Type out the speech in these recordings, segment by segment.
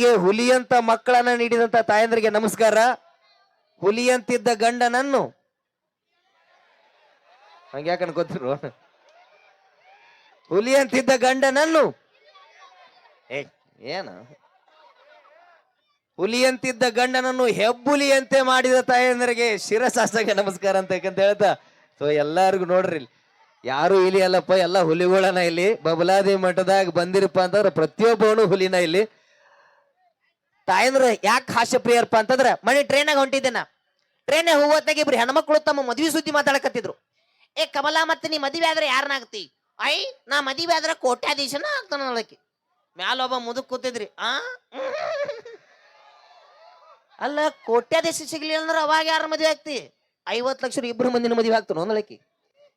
ಮೊದಲಿಗೆ ಹುಲಿಯಂತ ಮಕ್ಕಳನ್ನ ನೀಡಿದಂತ ತಾಯಂದ್ರಿಗೆ ನಮಸ್ಕಾರ. ಹುಲಿಯಂತಿದ್ದ ಗಂಡನನ್ನು ಹಂಗ್ಯಾಕ ಅನ್ಕೋತಿರು, ಹುಲಿಯಂತಿದ್ದ ಗಂಡನನ್ನು ಏನ ಹುಲಿಯಂತಿದ್ದ ಗಂಡನನ್ನು ಹೆಬ್ಬುಲಿಯಂತೆ ಮಾಡಿದ ತಾಯಂದ್ರಿಗೆ ಶಿರಸಾಷ್ಟಾಂಗ ನಮಸ್ಕಾರ ಅಂತ ಹೇಳ್ತಾ, ಸೊ ಎಲ್ಲಾರ್ಗು ನೋಡ್ರಿ ಯಾರು ಇಲಿ ಅಲ್ಲಪ್ಪ, ಎಲ್ಲ ಹುಲಿಗಳನ್ನ ಇಲ್ಲಿ ಬಬಲಾದಿ ಮಠದಾಗ ಬಂದಿರಪ್ಪ ಅಂತಂದ್ರ ಪ್ರತಿಯೊಬ್ಬನು ಹುಲಿನ ಇಲ್ಲಿ. ತಾಯಂದ್ರ ಯಾಕೆ ಹಾಸ್ಯ ಪ್ರಿಯರ್ಪ ಅಂತಂದ್ರ, ಮನೆ ಟ್ರೈನಾಗ ಹೊಂಟಿದ್ದೇನ, ಟ್ರೈನ್ ಹೋಗೋತ್ತಾಗ ಇಬ್ರು ಹೆಣ್ಮಕ್ಳು ತಮ್ಮ ಮದ್ವಿ ಸುದ್ದಿ ಮಾತಾಡಕತ್ತಿದ್ರು. ಏ ಕಮಲಾ, ಮತ್ತೆ ನೀ ಮದ್ವೆ ಆದ್ರೆ ಯಾರನ್ನಾಗ್ತಿ? ಐ ನಾ ಮದ್ವೆ ಆದ್ರೆ ಕೋಟ್ಯಾಧೀಶನ ಆಗ್ತಾನ ನಳಕಿ. ಮ್ಯಾಲ ಒಬ್ಬ ಮುದುಕ್ ಕೂತಿದ್ರಿ. ಅಲ್ಲ ಕೋಟ್ಯಾಧೀಶ ಸಿಗ್ಲಿ ಅಂದ್ರೆ ಅವಾಗ ಯಾರ ಮದ್ವೆ ಆಗ್ತಿ? 50 ಲಕ್ಷ ಇಬ್ರು ಮಂದಿನ ಮದ್ವೆ ಆಗ್ತಾನ ಒಂದಳಕಿ.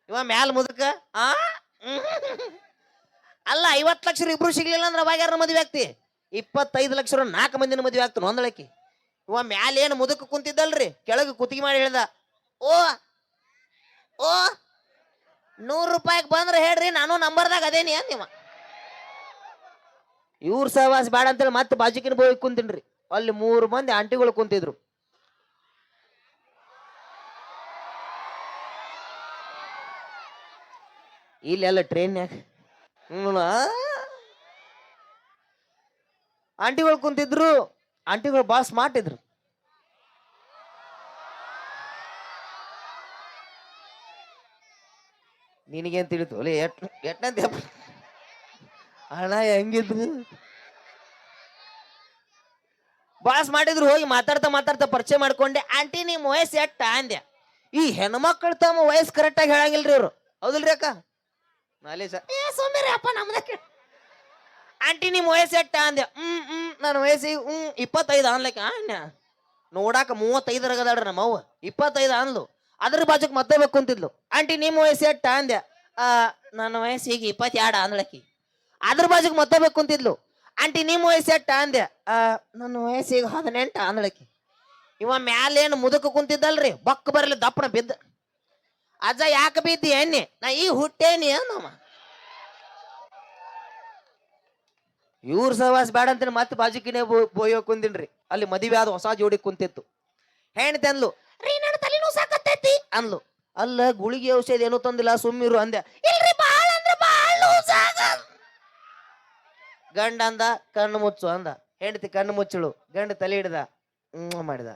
ಇವ ಮ್ಯಾಲ ಮುದುಕ ಅಲ್ಲ 50 ಲಕ್ಷ ಇಬ್ರು ಸಿಗ್ಲಿಲ್ಲ ಅಂದ್ರೆ ಅವಾಗ ಯಾರ ಮದ್ವೆ ಆಗ್ತಿ? 25 ಲಕ್ಷ 4 ಮಂದಿನ ಮದ್ವೆ ಆಗ್ತಾನ ಒಂದಳಕಿ. ಇವ ಮ್ಯಾಲ ಏನು ಮುದುಕ ಕುಂತಿದ್ದಲ್ರಿ, ಕೆಳಗೆ ಕುತ್ತಿಗೆ ಮಾಡಿ ಹೇಳ್ದ, ಓ ಓ 100 ರೂಪಾಯಿಗೆ ಬಂದ್ರೆ ಹೇಳ್ರಿ, ನಾನು ನಂಬರ್ದಾಗ ಅದೇನಿ ಅಂದಿವ. ಇವ್ರ ಸಹವಾಸ ಬೇಡ ಅಂತೇಳಿ ಮತ್ತೆ ಬಾಜುಕಿನ ಬೋಗಿ ಕುಂತಿನ್ರಿ. ಅಲ್ಲಿ 3 ಮಂದಿ ಆಂಟಿಗಳು ಕುಂತಿದ್ರು. ಇಲ್ಲೆಲ್ಲ ಟ್ರೈನ್ಯಾಗ ಆಂಟಿಗಳು ಕುಂತಿದ್ರು. ಆಂಟಿಗಳು ಬಾಳ ಸ್ಮಾರ್ಟ್ ಇದ್ರು. ನಿನಗೇನ್ ತಿಳಿತು ಅಲ್ಲೇ ಎಟ್ಟಂತ ಹಣ ಹೆಂಗಿದ್ರು ಬಾಸ್ ಮಾಡಿದ್ರು. ಹೋಗಿ ಮಾತಾಡ್ತಾ ಮಾತಾಡ್ತಾ ಪರಿಚಯ ಮಾಡ್ಕೊಂಡೆ. ಆಂಟಿ ನಿಮ್ ವಯಸ್ಸು ಎಟ್ಟ ಅಂದ್ಯ. ಈ ಹೆಣ್ಮಕ್ಳು ತಮ್ಮ ವಯಸ್ಸು ಕರೆಕ್ಟ್ ಆಗಿ ಹೇಳಂಗಿಲ್ರಿ ಅವ್ರು, ಹೌದಿಲ್ರಿ ಅಕ್ಕ? ನಾಳೆ ಸೋಮ್ಯರಿ ಅಪ್ಪ ನಮ್ದ. ಆಂಟಿ ನಿಮ್ ವಯಸ್ಸು ಎಟ್ಟ ಅಂದ್ಯ. ನನ್ನ ವಯಸ್ಸಿಗೆ 25 ಅನ್ಲಕ್ಕ. ನೋಡಾಕ 35 ರಗದಾಡ್ರಿ ನಮ್ಮವ್ವ. 25 ಅನ್ಲು. ಅದ್ರ ಬಾಜುಕ್ ಮತ್ತೆ ಬೇಕು ಕುಂತಿದ್ಲು. ಆಂಟಿ ನಿಮ್ ವಯಸ್ಸು ಎಟ್ಟ ಅಂದ್ಯ. ನನ್ನ ವಯಸ್ಸಿಗೆ 22 ಅಂದ್ಲಕ್ಕಿ. ಅದ್ರ ಬಾಜುಕ್ ಮತ್ತೆ ಬೇಕು ಕುಂತಿದ್ಲು. ಆಂಟಿ ನಿಮ್ ವಯಸ್ಸು ಎಟ್ಟ ಅಂದ್ಯ. ನನ್ನ ವಯಸ್ಸಿಗೆ 18 ಅಂದ್ಲಕ್ಕಿ. ಇವ ಮ್ಯಾಲೇನು ಮುದುಕ ಕುಂತಿದ್ದಲ್ರಿ, ಬಕ್ ಬರಲಿ ದಪ್ಪನ ಬಿದ್ದ. ಅಜ್ಜ ಯಾಕೆ ಬಿದ್ದಿ ಎಣ್ಣೆ? ನಾ ಈ ಹುಟ್ಟೇನಿ ನಮ್ಮ ಇವ್ರ ಸಹವಾಸ ಬೇಡ ಅಂತ ಮತ್ತೆ ಬಾಜುಕಿನೇ ಬೋಯೋ ಕುಂದಿನ್ರಿ. ಅಲ್ಲಿ ಮದುವೆ ಆದ ಹೊಸ ಜೋಡಿ ಕುಂತಿತ್ತು. ಹೆಣ್ತಿ ಅಂದ್ಲು, ರೀ ನನ್ನ ತಲೆನೂ ಸಾಕತ್ತೈತಿ ಅಂದ್ಲು. ಅಲ್ಲ ಗುಳಿಗೆ ಔಷಧ ಏನೂ ತಂದಿಲ್ಲ, ಸುಮ್ಮಿರು ಅಂದೆ. ಇಲ್ರಿ ಬಾಳ ಅಂದ್ರೆ ಬಾಳ ಗಂಡ ಅಂದ, ಕಣ್ಣು ಮುಚ್ಚು ಅಂದ. ಹೆಂಡತಿ ಕಣ್ಣು ಮುಚ್ಚಳು. ಗಂಡ ತಲೆ ಹಿಡ್ದ, ಮಾಡಿದ.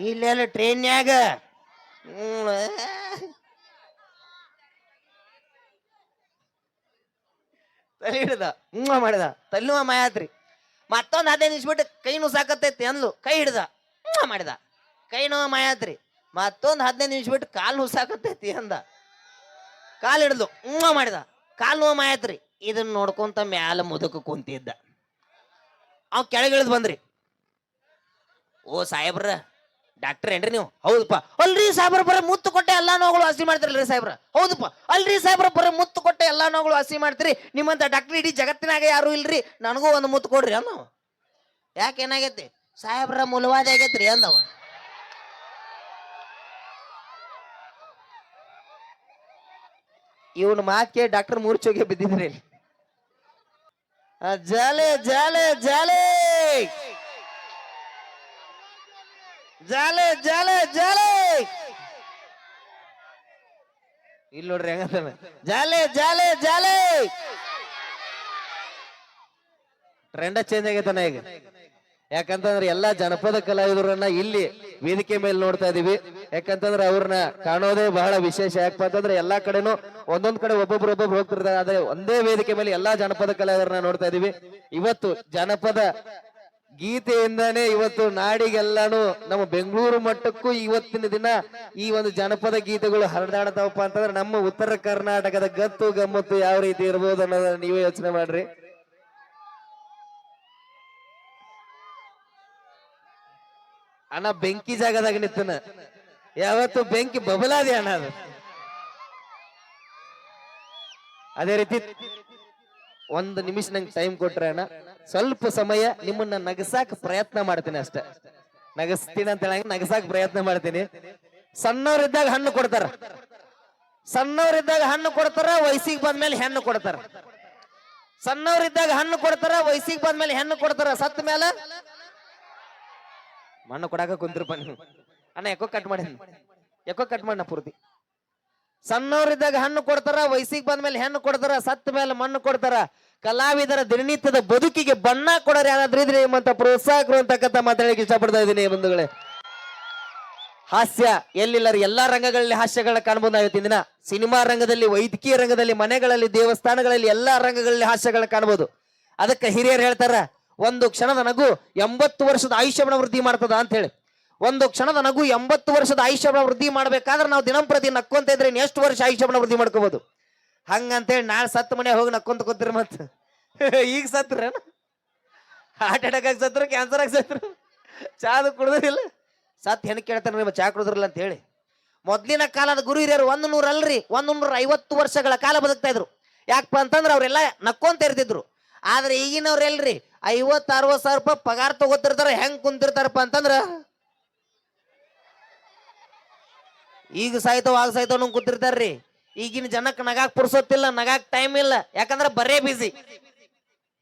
ಇಲ್ಲೆಲ್ಲ ಟ್ರೈನ್ಯಾಗ ತಲೆ ಹಿಡ್ದ, ಮಾಡಿದ. ತಲೆನೂ ಮಾಯಾತ್ರಿ. ಮತ್ತೊಂದು 15 ನಿಮಿಷ ಬಿಟ್ಟು ಕೈ ನೋವು ಸಾಕತ್ತೈತಿ ಅಂದ್ಲು. ಕೈ ಹಿಡ್ದ, ಮಾಡಿದ. ಕೈ ನೋವು ಮಾಯಾತ್ರಿ. ಮತ್ತೊಂದು 15 ನಿಮಿಷ ಬಿಟ್ಟು ಕಾಲು ನೋವು ಸಾಕತ್ತೈತಿ ಅಂದ. ಕಾಲು ಹಿಡ್ದು ಮಾಡಿದ. ಕಾಲು ನೋವು ಮಾಯಾತ್ರಿ. ಇದನ್ನ ನೋಡ್ಕೊಂತ ಮ್ಯಾಲ ಮುದುಕ ಕುಂತಿದ್ದ. ಅವ್ ಕೆಳಗಿಳಿದ್ ಬಂದ್ರಿ. ಓ ಸಾಹೇಬ್ರ ಡಾಕ್ಟರ್ ಏನ್ರಿ ನೀವು? ಹೌದಪ್ಪ. ಅಲ್ರಿ ಸಾಹೇಬ್ರ ಬರೀ ಮುತ್ತು ಕೊಟ್ಟೆ ಎಲ್ಲಾ ನೋವುಗಳು ಹಸಿ ಮಾಡ್ತಿರಲ್ರಿ ಸಾಹೇಬ್ರ? ಹೌದಪ್ಪ. ಅಲ್ರಿ ಸಾಹೇಬ್ರ ಬರೀ ಮುತ್ತು ಕೊಟ್ಟೆ ಎಲ್ಲಾ ನೋವುಗಳು ಹಸಿ ಮಾಡ್ತೀರಿ, ನಿಮ್ಮಂತ ಡಾಕ್ಟರ್ ಇಡೀ ಜಗತ್ತಿನಾಗ ಯಾರು ಇಲ್ರಿ, ನನಗೂ ಒಂದು ಮುತ್ತು ಕೊಡ್ರಿ ಅಂದವ. ಯಾಕೆ ಏನಾಗೈತಿ? ಸಾಹೇಬ್ರ ಮುಲವಾದಿ ಆಗೈತ್ರಿ ಅಂದವ. ಇವನ್ ಮಾಕೆ ಡಾಕ್ಟರ್ ಮೂರ್ಛೋಗೆ ಬಿದ್ದಿದ್ರಿ. ಜಾಲೆ ಜಾಲೆ ಜಾಲೆ ಜಾಲೆ ಜಾಲೆ ಜಾಲೆ ಇಲ್ಲಿ ನೋಡ್ರಿ ಹೆಂಗ ಜಾಲೆ ಜಾಲೆ ಜಾಲೆ. ಟ್ರೆಂಡ್ ಚೇಂಜ್ ಆಗೈತನ ಈಗ. ಯಾಕಂತಂದ್ರೆ ಎಲ್ಲಾ ಜನಪದ ಕಲಾವಿದರನ್ನ ಇಲ್ಲಿ ವೇದಿಕೆ ಮೇಲೆ ನೋಡ್ತಾ ಇದೀವಿ. ಯಾಕಂತಂದ್ರೆ ಅವ್ರನ್ನ ಕಾಣೋದೇ ಬಹಳ ವಿಶೇಷ. ಯಾಕಪ್ಪ ಅಂತಂದ್ರೆ ಎಲ್ಲಾ ಕಡೆನೂ ಒಂದೊಂದ್ ಕಡೆ ಒಬ್ಬೊಬ್ರು ಹೋಗ್ತಿರ್ತಾರೆ, ಆದ್ರೆ ಒಂದೇ ವೇದಿಕೆ ಮೇಲೆ ಎಲ್ಲಾ ಜನಪದ ಕಲಾವಿದರನ್ನ ನೋಡ್ತಾ ಇದೀವಿ. ಇವತ್ತು ಜನಪದ ಗೀತೆಯಿಂದಾನೇ ಇವತ್ತು ನಾಡಿಗೆಲ್ಲಾನು ನಮ್ಮ ಬೆಂಗಳೂರು ಮಟ್ಟಕ್ಕೂ ಇವತ್ತಿನ ದಿನ ಈ ಒಂದು ಜನಪದ ಗೀತೆಗಳು ಹರಿದಾಡ್ತಾವಪ್ಪ ಅಂತಂದ್ರೆ ನಮ್ಮ ಉತ್ತರ ಕರ್ನಾಟಕದ ಗತ್ತು ಗಮ್ಮತ್ತು ಯಾವ ರೀತಿ ಇರ್ಬೋದು ಅನ್ನೋದನ್ನ ನೀವೇ ಯೋಚನೆ ಮಾಡ್ರಿ. ಅಣ್ಣ ಬೆಂಕಿ ಜಾಗದಾಗ ನಿಂತನ, ಯಾವತ್ತು ಬೆಂಕಿ ಬಬಲಾದಿ ಅಣ್ಣ ಅದು. ಅದೇ ರೀತಿ 1 ನಿಮಿಷ ನಂಗೆ ಟೈಮ್ ಕೊಟ್ರೆ ಅಣ್ಣ, ಸ್ವಲ್ಪ ಸಮಯ ನಿಮ್ಮನ್ನ ನಗಸಾಕ್ ಪ್ರಯತ್ನ ಮಾಡ್ತೀನಿ ಅಷ್ಟೇ. ನಗಸ್ತೀನಿ ಅಂತ ಹೇಳಿ ನಗಸಾಕ್ ಪ್ರಯತ್ನ ಮಾಡ್ತೀನಿ. ಸಣ್ಣವ್ರಿದ್ದಾಗ ಹಣ್ಣು ಕೊಡ್ತಾರ, ಸಣ್ಣವ್ರಿದ್ದಾಗ ಹಣ್ಣು ಕೊಡ್ತಾರ, ವಯಸ್ಸಿಗೆ ಬಂದ್ಮೇಲೆ ಹೆಣ್ಣು ಕೊಡ್ತಾರ. ಸಣ್ಣವ್ರಿದ್ದಾಗ ಹಣ್ಣು ಕೊಡ್ತಾರ, ವಯಸ್ಸಿಗೆ ಬಂದ್ಮೇಲೆ ಹೆಣ್ಣು ಕೊಡ್ತಾರ, ಸತ್ತ ಮೇಲೆ ಮಣ್ಣು ಕೊಡಾಕ ಕುಂತಿರ್ಪ ನೀವು. ಅಣ್ಣ ಯಾಕೋ ಕಟ್ ಮಾಡಿ ಪೂರ್ತಿ. ಸಣ್ಣವ್ರಿದ್ದಾಗ ಹಣ್ಣು ಕೊಡ್ತಾರ, ವಯಸ್ಸಿಗೆ ಬಂದ್ಮೇಲೆ ಹೆಣ್ಣು ಕೊಡ್ತಾರ, ಸತ್ತ ಮೇಲೆ ಮಣ್ಣು ಕೊಡ್ತಾರ. ಕಲಾವಿದರ ದಿನನಿತ್ಯದ ಬದುಕಿಗೆ ಬಣ್ಣ ಕೊಡೋರು ಯಾರಾದ್ರೂ ಇದ್ರೆ ನಿಮ್ಮಂತ ಪ್ರೋತ್ಸಾಹಕರು ಅಂತಕ್ಕಂಥ ಮಾತಾಡಲಿಕ್ಕೆ ಇಷ್ಟಪಡ್ತಾ ಇದ್ದೀನಿ ಬಂಧುಗಳೇ. ಹಾಸ್ಯ ಎಲ್ಲಿಲ್ಲರಿ, ಎಲ್ಲಾ ರಂಗಗಳಲ್ಲಿ ಹಾಸ್ಯಗಳನ್ನ ಕಾಣಬಹುದು. ನಾವು ಇವತ್ತಿನ ದಿನ ಸಿನಿಮಾ ರಂಗದಲ್ಲಿ, ವೈದ್ಯಕೀಯ ರಂಗದಲ್ಲಿ, ಮನೆಗಳಲ್ಲಿ, ದೇವಸ್ಥಾನಗಳಲ್ಲಿ ಎಲ್ಲಾ ರಂಗಗಳಲ್ಲಿ ಹಾಸ್ಯಗಳನ್ನ ಕಾಣಬಹುದು. ಅದಕ್ಕೆ ಹಿರಿಯರು ಹೇಳ್ತಾರ, ಒಂದು ಕ್ಷಣದ ನಗು 80 ವರ್ಷದ ಆಯುಷ್ಯವನ್ನ ವೃದ್ಧಿ ಮಾಡ್ತದ ಅಂತ ಹೇಳಿ. ಒಂದು ಕ್ಷಣದ ನಗು 80 ವರ್ಷದ ಆಯುಷ್ಯವನ್ನ ವೃದ್ಧಿ ಮಾಡ್ಬೇಕಾದ್ರೆ ನಾವು ದಿನಂಪ್ರತಿ ನಕ್ಕೊಂತ ಇದ್ರೆ ಎಷ್ಟು ವರ್ಷ ಆಯುಷ್ಯವನ್ನ ವೃದ್ಧಿ ಮಾಡ್ಕೋಬಹುದು. ಹಂಗಂತೇಳಿ ನಾಳೆ ಸತ್ತ ಮನೆ ಹೋಗಿ ನಕ್ಕೊಂತ ಕೂತಿರಿ. ಮತ್ತ ಈಗ ಸತ್ರ ಹಾರ್ಟ್ ಅಟ್ಯಾಕ್ ಆಗಿ ಸತ್ರು, ಕ್ಯಾನ್ಸರ್ ಆಗಿ ಸತ್ರು, ಚಾದು ಕುಡ್ದಿಲ್ಲ, ಸತ್ ಹೆಣ್ ಕೇಳ್ತಾರ ನಿಮ್ಮ ಚಾ ಕುಡಿದ್ರಲ್ಲ ಅಂತ ಹೇಳಿ. ಮೊದ್ಲಿನ ಕಾಲದ ಗುರು ಹಿರಿಯರು 100 ಅಲ್ರಿ 150 ವರ್ಷಗಳ ಕಾಲ ಬದುಕ್ತಾ ಇದ್ರು. ಯಾಕಪ್ಪ ಅಂತಂದ್ರೆ ಅವ್ರೆಲ್ಲ ನಕ್ಕೊಂತ ಇರ್ತಿದ್ರು. ಆದ್ರೆ ಈಗಿನವ್ರ ಎಲ್ರಿ 50-60 ಸಾವಿರ ರೂಪಾಯಿ ಪಗಾರ ತಗೋತಿರ್ತಾರ. ಹೆಂಗ್ ಕುಂತಿರ್ತಾರಪ್ಪ ಅಂತಂದ್ರ ಈಗ ಸಾಯ್ತಾವ ಆಗ ಸಾಯ್ತಾವ ನಂಗೆ ಕೂತಿರ್ತಾರ್ರಿ. ಈಗಿನ ಜನಕ್ಕೆ ನಗಾಕ್ ಪುರ್ಸೊತ್ತಿಲ್ಲ, ನಗಾಕ್ ಟೈಮ್ ಇಲ್ಲ, ಯಾಕಂದ್ರೆ ಬರೇ ಬಿಸಿ.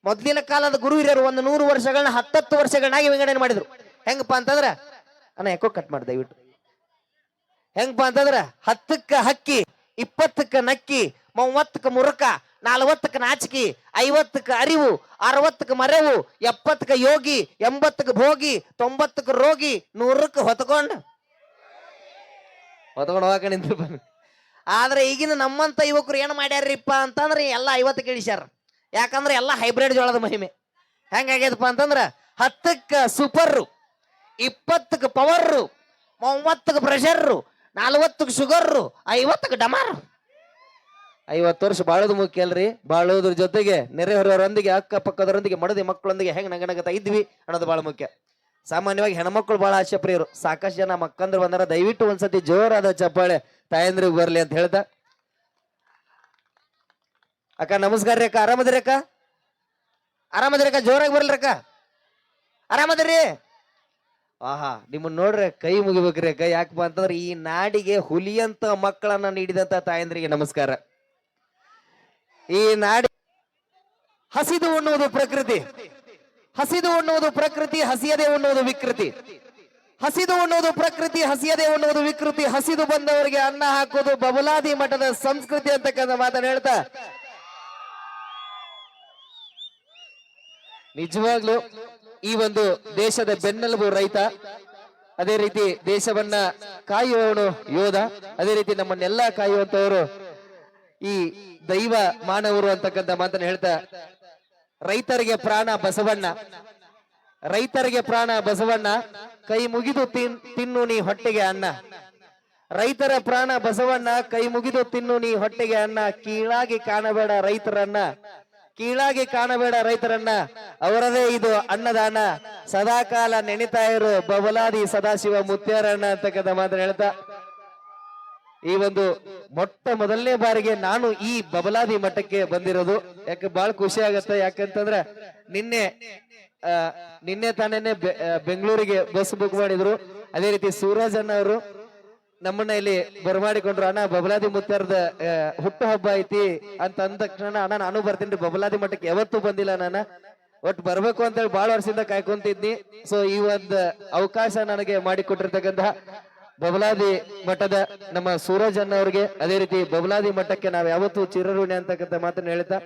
ಮೊದ್ಲಿನ ಕಾಲದ ಗುರು ಹಿರಿಯರು 100 ವರ್ಷಗಳನ್ನ 10 ವರ್ಷಗಳನ್ನಾಗಿ ವಿಂಗಡಣೆ ಮಾಡಿದ್ರು. ಹೆಂಗಪ್ಪ ಅಂತಂದ್ರ ಅಣ್ಣ ಯಾಕೋ ಕಟ್ ಮಾಡಿ ದಯವಿಟ್ಟು. ಹೆಂಗಪ್ಪ ಅಂತಂದ್ರ 10ಕ್ಕ ಹಕ್ಕಿ, 20ಕ್ಕ ನಕ್ಕಿ, 30ಕ್ಕ ಮುರುಕ, 40ಕ್ಕ ನಾಚಿಕಿ, 50ಕ್ಕ ಅರಿವು, 60ಕ್ಕ ಮರೆವು, 70ಕ್ಕ ಯೋಗಿ, 80ಕ್ಕ ಭೋಗಿ, 90ಕ್ಕ ರೋಗಿ, 100ಕ್ಕ ಹೊತ್ಕೊಂಡು ಹೋಗಕ ನಿಂತು. ಆದ್ರೆ ಈಗಿನ ನಮ್ಮಂತ ಯುವಕರು ಏನ್ ಮಾಡ್ಯಾರಿಪ್ಪ ಅಂತಂದ್ರೆ ಎಲ್ಲ 50ಕ್ಕೆ ಇಳಿಸ್ಯಾರ. ಯಾಕಂದ್ರೆ ಎಲ್ಲ ಹೈಬ್ರಿಡ್ ಜೋಳದ ಮಹಿಮೆ. ಹೆಂಗಾಗ್ಯದಪ್ಪ ಅಂತಂದ್ರ 10ಕ್ಕ ಸೂಪರ್, 20ಕ್ಕೆ ಪವರ್, 30ಕ್ಕೆ ಪ್ರೆಷರ್, 40ಕ್ಕೆ ಶುಗರ್, 50ಕ್ಕೆ ಡಮಾರ್. 50 ವರ್ಷ ಬಾಳೋದು ಮುಖ್ಯ ಅಲ್ರಿ. ಬಾಳೋದ್ರ ಜೊತೆಗೆ ನೆರೆಹೊರೆಯವರೊಂದಿಗೆ, ಅಕ್ಕಪಕ್ಕದವರೊಂದಿಗೆ, ಮಡದಿ ಮಕ್ಕಳೊಂದಿಗೆ ಹೆಂಗ್ ನಗನಗತಾ ಇದ್ವಿ ಅನ್ನೋದು ಬಹಳ ಮುಖ್ಯ. ಸಾಮಾನ್ಯವಾಗಿ ಹೆಣ್ಮಕ್ಳು ಬಹಳ ಆಶೆಪ್ರಿಯರು. ಸಾಕಷ್ಟು ಜನ ಮಕ್ಕಂದ್ರು ಬಂದಾರ. ದಯವಿಟ್ಟು ಒಂದ್ಸತಿ ಜೋರಾದ ಚಪ್ಪಾಳೆ ತಾಯಂದ್ರಿಗೆ ಬರ್ಲಿ ಅಂತ ಹೇಳ್ತಾ. ಅಕ್ಕ ನಮಸ್ಕಾರ ರೀ. ಅಕ್ಕ ಆರಾಮದಿರಿ? ಅಕ್ಕ ಆರಾಮದಿರಿ? ಅಕ್ಕ ಜೋರಾಗಿ ಬರ್ಲಿ ಅಕ್ಕ. ಆರಾಮದಿರಿ? ಆಹಾ, ನಿಮ್ಮನ್ನ ನೋಡ್ರೆ ಕೈ ಮುಗಿಬೇಕ್ರಿ ಅಕ್ಕ. ಯಾಕಪ್ಪ ಅಂತಂದ್ರೆ ಈ ನಾಡಿಗೆ ಹುಲಿಯಂತ ಮಕ್ಕಳನ್ನ ನೀಡಿದಂತ ತಾಯಂದ್ರಿಗೆ ನಮಸ್ಕಾರ. ಈ ನಾಡಿ ಹಸಿದು ಉಣ್ಣುವುದು ಪ್ರಕೃತಿ, ಹಸಿದು ಉಣ್ಣುವುದು ಪ್ರಕೃತಿ, ಹಸಿಯದೆ ಉಣ್ಣುವುದು ವಿಕೃತಿ. ಹಸಿದು ಉಣ್ಣುವುದು ಪ್ರಕೃತಿ, ಹಸಿಯದೆ ಉಣ್ಣುವುದು ವಿಕೃತಿ. ಹಸಿದು ಬಂದವರಿಗೆ ಅನ್ನ ಹಾಕೋದು ಬಬಲಾದಿ ಮಠದ ಸಂಸ್ಕೃತಿ ಅಂತಕ್ಕಂಥ ಮಾತನ್ನು ಹೇಳ್ತಾ, ನಿಜವಾಗ್ಲು ಈ ಒಂದು ದೇಶದ ಬೆನ್ನೆಲುಬು ರೈತ, ಅದೇ ರೀತಿ ದೇಶವನ್ನ ಕಾಯುವವನು ಯೋಧ, ಅದೇ ರೀತಿ ನಮ್ಮನ್ನೆಲ್ಲ ಕಾಯುವಂತವರು ಈ ದೈವ ಮಾನವರು ಅಂತಕ್ಕಂಥ ಮಾತನ್ನು ಹೇಳ್ತಾ, ರೈತರಿಗೆ ಪ್ರಾಣ ಬಸವಣ್ಣ, ರೈತರಿಗೆ ಪ್ರಾಣ ಬಸವಣ್ಣ, ಕೈ ಮುಗಿದು ತಿನ್ನು ನೀ ಹೊಟ್ಟೆಗೆ ಅನ್ನ. ರೈತರ ಪ್ರಾಣ ಬಸವಣ್ಣ, ಕೈ ಮುಗಿದು ತಿನ್ನು ನೀ ಹೊಟ್ಟೆಗೆ ಅನ್ನ. ಕೀಳಾಗಿ ಕಾಣಬೇಡ ರೈತರನ್ನ, ಕೀಳಾಗಿ ಕಾಣಬೇಡ ರೈತರನ್ನ, ಅವರದೇ ಇದು ಅನ್ನದಾನ. ಸದಾಕಾಲ ನೆನಿತಾ ಇರು ಬಬಲಾದಿ ಸದಾಶಿವ ಮುತ್ಯಾರಣ್ಣ ಅಂತಕ್ಕಂಥ ಮಾತನ್ನ ಹೇಳ್ತಾ, ಈ ಒಂದು ಮೊದಲನೇ ಬಾರಿಗೆ ನಾನು ಈ ಬಬಲಾದಿ ಮಠಕ್ಕೆ ಬಂದಿರೋದು. ಯಾಕೆ ಬಹಳ ಖುಷಿ ಆಗತ್ತೆ. ಯಾಕಂತಂದ್ರೆ ನಿನ್ನೆ ತಾನೇನೆ ಬೆಂಗಳೂರಿಗೆ ಬಸ್ ಬುಕ್ ಮಾಡಿದ್ರು. ಅದೇ ರೀತಿ ಸೂರಜ್ ಅಣ್ಣ ಅವರು ನಮ್ಮನ್ನ ಇಲ್ಲಿ ಬರಮಾಡಿಕೊಂಡ್ರು. ಅಣ್ಣ ಬಬಲಾದಿ ಮುತ್ಯಾರದ ಹುಟ್ಟು ಹಬ್ಬ ಐತಿ ಅಂತ ಅಂದ ತಕ್ಷಣ ಅಣ್ಣ ನಾನು ಬರ್ತೀನಿ, ಬಬಲಾದಿ ಮಠಕ್ಕೆ ಯಾವತ್ತೂ ಬಂದಿಲ್ಲ ನಾನು, ಒಟ್ಟು ಬರ್ಬೇಕು ಅಂತ ಹೇಳಿ ಬಹಳ ವರ್ಷದಿಂದ ಕಾಯ್ಕೊಂತಿದ್ನಿ. ಸೊ ಈ ಒಂದು ಅವಕಾಶ ನನಗೆ ಮಾಡಿಕೊಟ್ಟಿರ್ತಕ್ಕಂಥ ಬಬಲಾದಿ ಮಠದ ನಮ್ಮ ಸೂರಜ್ ಅಣ್ಣ ಅವ್ರಿಗೆ, ಅದೇ ರೀತಿ ಬಬಲಾದಿ ಮಠಕ್ಕೆ ನಾವು ಯಾವತ್ತೂ ಚಿರಋಣಿ ಅಂತಕ್ಕಂಥ ಮಾತನ್ನ ಹೇಳ್ತಾ